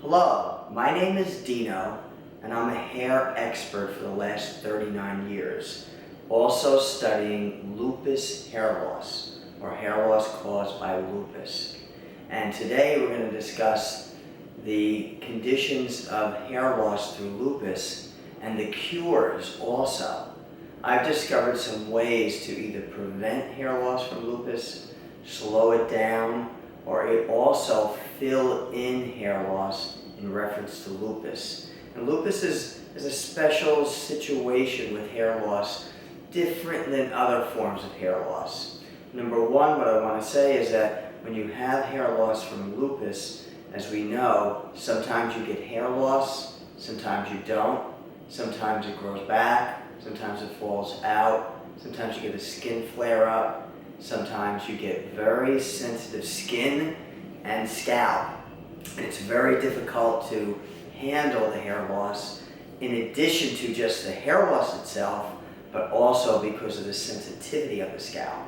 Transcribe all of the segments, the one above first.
Hello, my name is Dino, and I'm a hair expert for the last 39 years, also studying lupus hair loss, or hair loss caused by lupus. And today we're going to discuss the conditions of hair loss through lupus and the cures also. I've discovered some ways to either prevent hair loss from lupus, slow it down, or it also fill in hair loss in reference to lupus. And lupus is a special situation with hair loss, different than other forms of hair loss. Number one, what I want to say is that when you have hair loss from lupus, as we know, sometimes you get hair loss, sometimes you don't, sometimes it grows back, sometimes it falls out, sometimes you get a skin flare-up, sometimes you get very sensitive skin and scalp. And it's very difficult to handle the hair loss in addition to just the hair loss itself, but also because of the sensitivity of the scalp.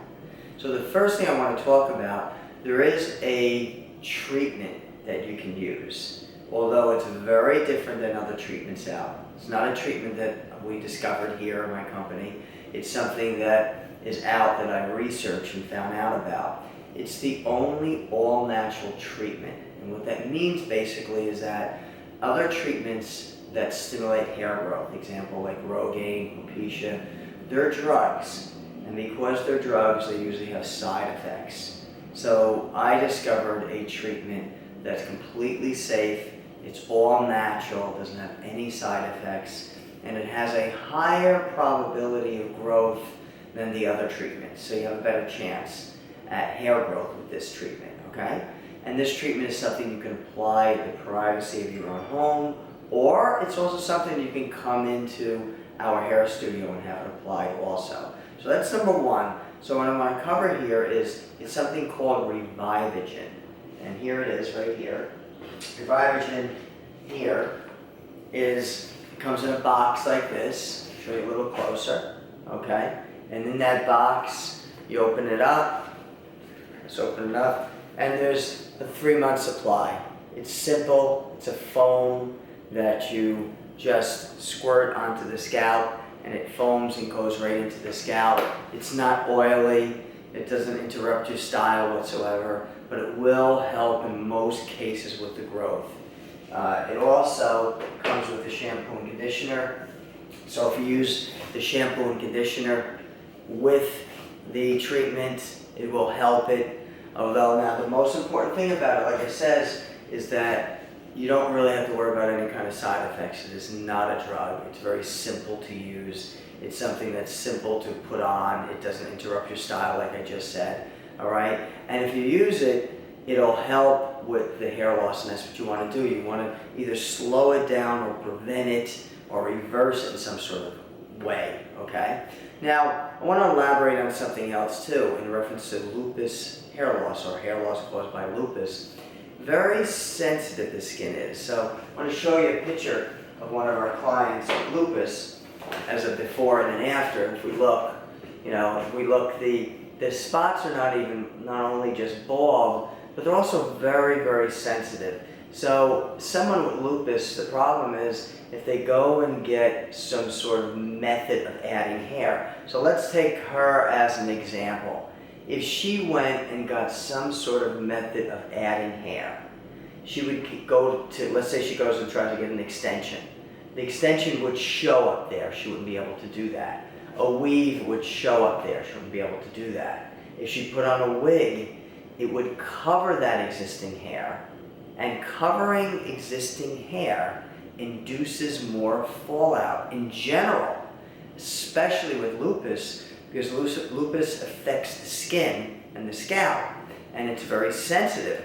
So the first thing I want to talk about, there is a treatment that you can use, although it's very different than other treatments out. It's not a treatment that we discovered here in my company. It's something that is out that I researched and found out about. It's the only all-natural treatment. And what that means basically is that other treatments that stimulate hair growth, example like Rogaine, alopecia, they're drugs. And because they're drugs, they usually have side effects. So I discovered a treatment that's completely safe, it's all natural, doesn't have any side effects, and it has a higher probability of growth than the other treatments. So you have a better chance at hair growth with this treatment, okay? And this treatment is something you can apply in the privacy of your own home, or it's also something you can come into our hair studio and have it applied also. So that's number one. So what I want to cover here is it's something called Revivogen. And here it is right here. Revivogen here comes in a box like this. I'll show you a little closer, okay? And in that box, you open it up. Let's open it up. And there's a 3-month supply. It's simple. It's a foam that you just squirt onto the scalp, and it foams and goes right into the scalp. It's not oily. It doesn't interrupt your style whatsoever, but it will help in most cases with the growth. It also comes with a shampoo and conditioner. So if you use the shampoo and conditioner with the treatment, it will help it. Although now the most important thing about it, like I said, is that you don't really have to worry about any kind of side effects. It is not a drug. It's very simple to use. It's something that's simple to put on. It doesn't interrupt your style like I just said, all right? And if you use it, it'll help with the hair loss, and that's what you want to do. You want to either slow it down or prevent it or reverse it in some sort of way, okay? Now, I want to elaborate on something else too in reference to lupus hair loss or hair loss caused by lupus. Very sensitive the skin is. So I want to show you a picture of one of our clients with lupus as a before and an after. If we look, the spots are not only just bald, but they're also very, very sensitive. So someone with lupus, the problem is if they go and get some sort of method of adding hair. So let's take her as an example. If she went and got some sort of method of adding hair, she would go to, let's say she goes and tries to get an extension. The extension would show up there. She wouldn't be able to do that. A weave would show up there. She wouldn't be able to do that. If she put on a wig, it would cover that existing hair. And covering existing hair induces more fallout in general, especially with lupus, because lupus affects the skin and the scalp, and it's very sensitive.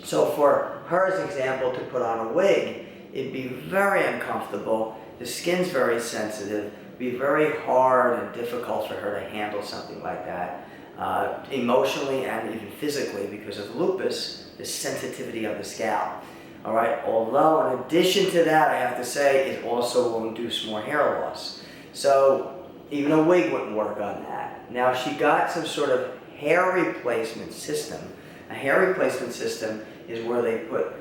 So for her as an example, to put on a wig, it'd be very uncomfortable. The skin's very sensitive. It'd be very hard and difficult for her to handle something like that, emotionally and even physically, because of lupus, the sensitivity of the scalp. All right. Although in addition to that, I have to say it also will induce more hair loss. So even a wig wouldn't work on that. Now, if she got some sort of hair replacement system, a hair replacement system is where they put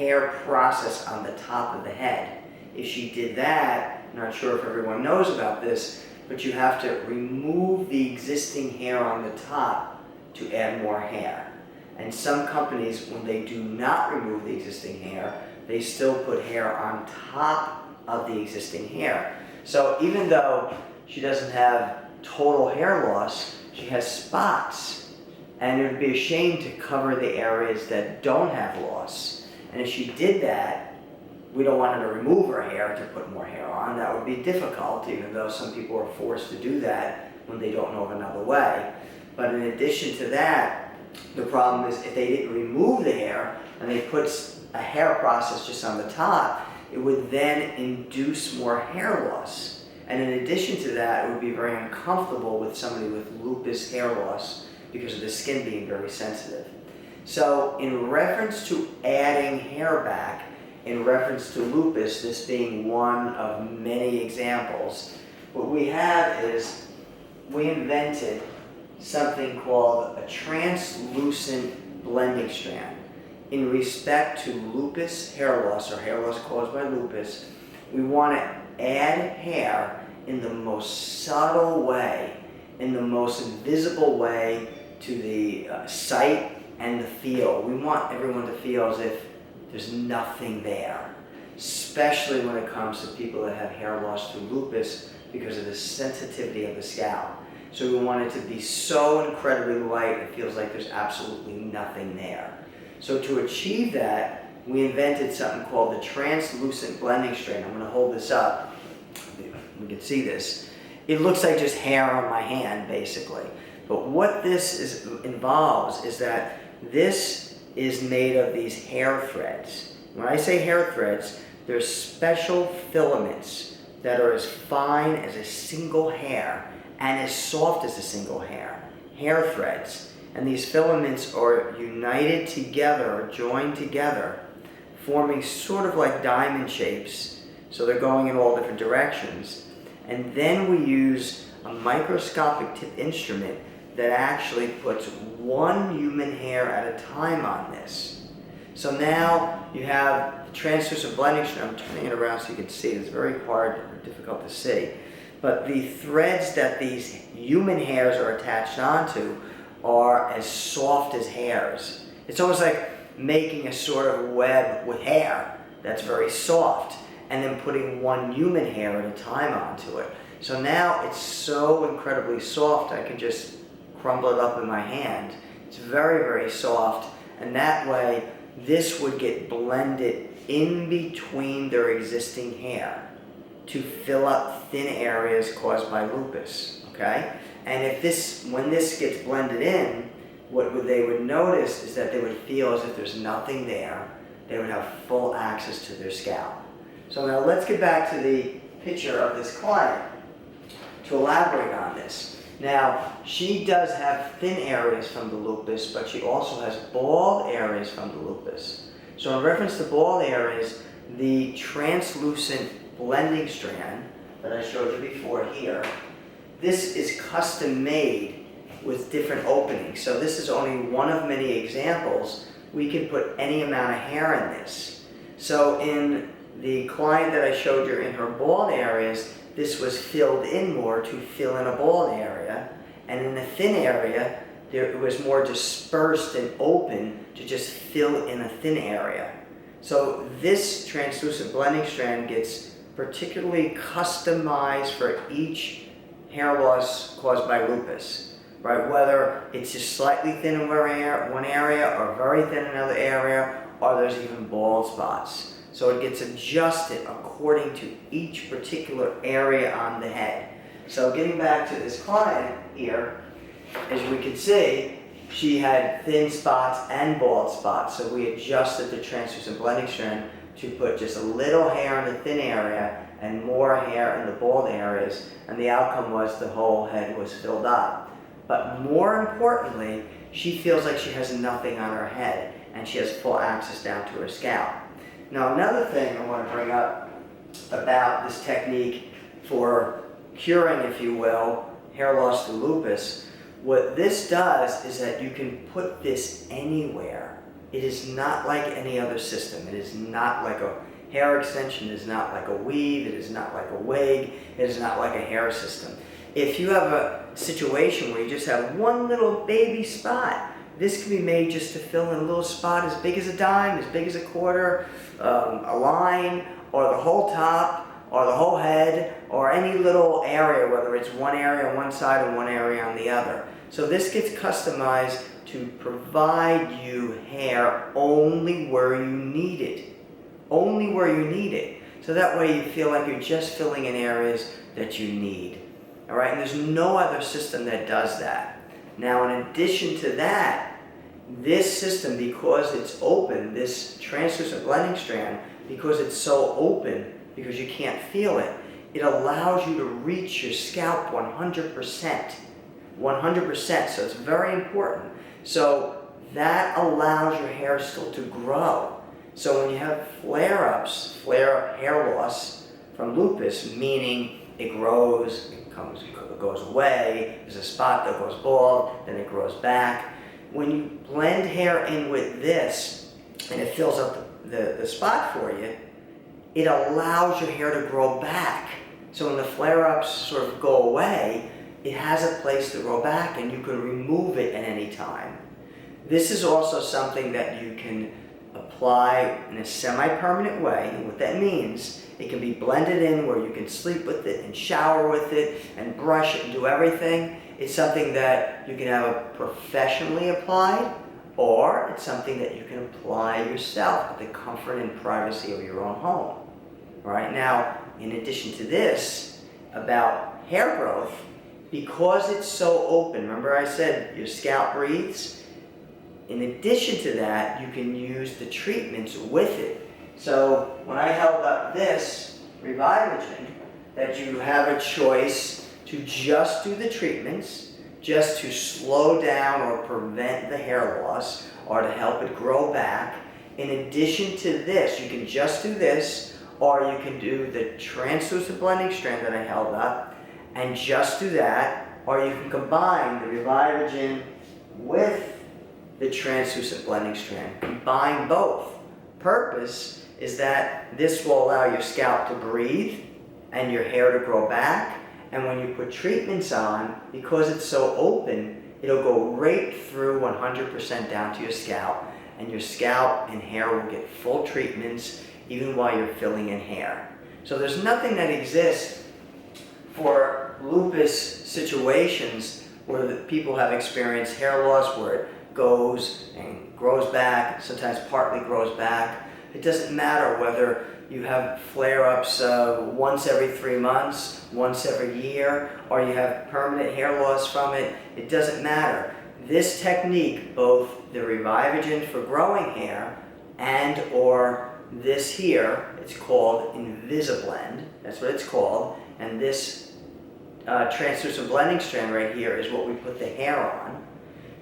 hair process on the top of the head. If she did that, I'm not sure if everyone knows about this, but you have to remove the existing hair on the top to add more hair. And some companies, when they do not remove the existing hair, they still put hair on top of the existing hair. So even though she doesn't have total hair loss, she has spots. And it would be a shame to cover the areas that don't have loss. And if she did that, we don't want her to remove her hair to put more hair on. That would be difficult, even though some people are forced to do that when they don't know of another way. But in addition to that, the problem is if they didn't remove the hair and they put a hair process just on the top, it would then induce more hair loss. And in addition to that, it would be very uncomfortable with somebody with lupus hair loss because of the skin being very sensitive. So in reference to adding hair back, in reference to lupus, this being one of many examples, what we have is we invented something called a translucent blending strand. In respect to lupus hair loss, or hair loss caused by lupus, we want to add hair in the most subtle way, in the most invisible way to the sight and the feel. We want everyone to feel as if there's nothing there, especially when it comes to people that have hair loss through lupus because of the sensitivity of the scalp. So we want it to be so incredibly light, it feels like there's absolutely nothing there. So to achieve that, we invented something called the translucent blending strand. I'm going to hold this up. You can see this. It looks like just hair on my hand, basically. But what this involves is that this is made of these hair threads. When I say hair threads, there's special filaments that are as fine as a single hair and as soft as a single hair. Hair threads. And these filaments are united together, or joined together, forming sort of like diamond shapes. So they're going in all different directions. And then we use a microscopic tip instrument that actually puts one human hair at a time on this. So now you have the translucent blending strand. I'm turning it around so you can see. It's very hard or difficult to see. But the threads that these human hairs are attached onto are as soft as hairs. It's almost like making a sort of web with hair that's very soft and then putting one human hair at a time onto it. So now it's so incredibly soft I can just crumble it up in my hand. It's very, very soft, and that way this would get blended in between their existing hair to fill up thin areas caused by lupus, okay? And when this gets blended in, what they would notice is that they would feel as if there's nothing there. They would have full access to their scalp. So now let's get back to the picture of this client to elaborate on this. Now, she does have thin areas from the lupus, but she also has bald areas from the lupus. So in reference to bald areas, the translucent blending strand that I showed you before here, this is custom made with different openings. So this is only one of many examples. We can put any amount of hair in this. So in the client that I showed you in her bald areas, this was filled in more to fill in a bald area. And in the thin area, it was more dispersed and open to just fill in a thin area. So this translucent blending strand gets particularly customized for each hair loss caused by lupus, right? Whether it's just slightly thin in one area or very thin in another area, or there's even bald spots. So it gets adjusted according to each particular area on the head. So getting back to this client here, as we can see, she had thin spots and bald spots. So we adjusted the translucent blending strand to put just a little hair in the thin area and more hair in the bald areas. And the outcome was the whole head was filled up. But more importantly, she feels like she has nothing on her head and she has full access down to her scalp. Now another thing I want to bring up about this technique for curing, if you will, hair loss through lupus, what this does is that you can put this anywhere it is not like any other system. It is not like a hair extension, it is not like a weave, it is not like a wig, it is not like a hair system. If you have a situation where you just have one little baby spot, this can be made just to fill in a little spot as big as a dime, as big as a quarter, a line, or the whole top, or the whole head, or any little area, whether it's one area on one side or one area on the other. So this gets customized to provide you hair only where you need it. Only where you need it. So that way you feel like you're just filling in areas that you need. All right, and there's no other system that does that. Now, in addition to that, this system, because it's open, this translucent blending strand, because it's so open, because you can't feel it, it allows you to reach your scalp 100%. 100%, so it's very important. So that allows your hair still to grow. So when you have flare-ups, flare-up hair loss from lupus, meaning it grows, it goes away, there's a spot that goes bald, then it grows back. When you blend hair in with this, and it fills up the spot for you, it allows your hair to grow back. So when the flare-ups sort of go away, it has a place to grow back, and you can remove it at any time. This is also something that you can apply in a semi-permanent way, and what that means, it can be blended in where you can sleep with it and shower with it and brush it and do everything. It's something that you can have professionally applied, or it's something that you can apply yourself at the comfort and privacy of your own home. All right, now, in addition to this, about hair growth, because it's so open, remember I said your scalp breathes? In addition to that, you can use the treatments with it. So when I held up this Revivogen, that you have a choice to just do the treatments, just to slow down or prevent the hair loss, or to help it grow back. In addition to this, you can just do this, or you can do the translucent blending strand that I held up, and just do that, or you can combine the Revivogen with the translucent blending strand. Combine both. Purpose is that this will allow your scalp to breathe and your hair to grow back, and when you put treatments on, because it's so open, it'll go right through 100% down to your scalp, and your scalp and hair will get full treatments even while you're filling in hair. So there's nothing that exists for lupus situations where the people have experienced hair loss, where it goes and grows back, sometimes partly grows back. It doesn't matter whether you have flare-ups once every 3 months, once every year, or you have permanent hair loss from it. It doesn't matter. This technique, both the Revivogen for growing hair and or this here, it's called InvisaBlend. That's what it's called. And this translucent blending strand right here is what we put the hair on.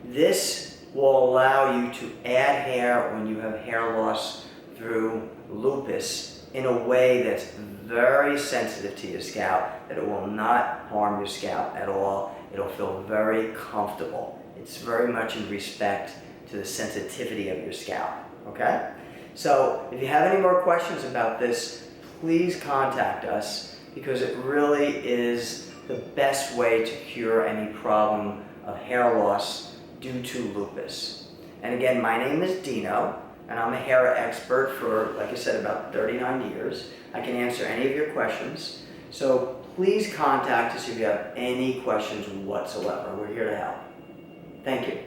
This will allow you to add hair when you have hair loss through lupus in a way that's very sensitive to your scalp, that it will not harm your scalp at all. It'll feel very comfortable. It's very much in respect to the sensitivity of your scalp, okay? So if you have any more questions about this, please contact us, because it really is the best way to cure any problem of hair loss due to lupus. And again, my name is Dino, and I'm a hair expert for, like I said, about 39 years. I can answer any of your questions. So please contact us if you have any questions whatsoever. We're here to help. Thank you.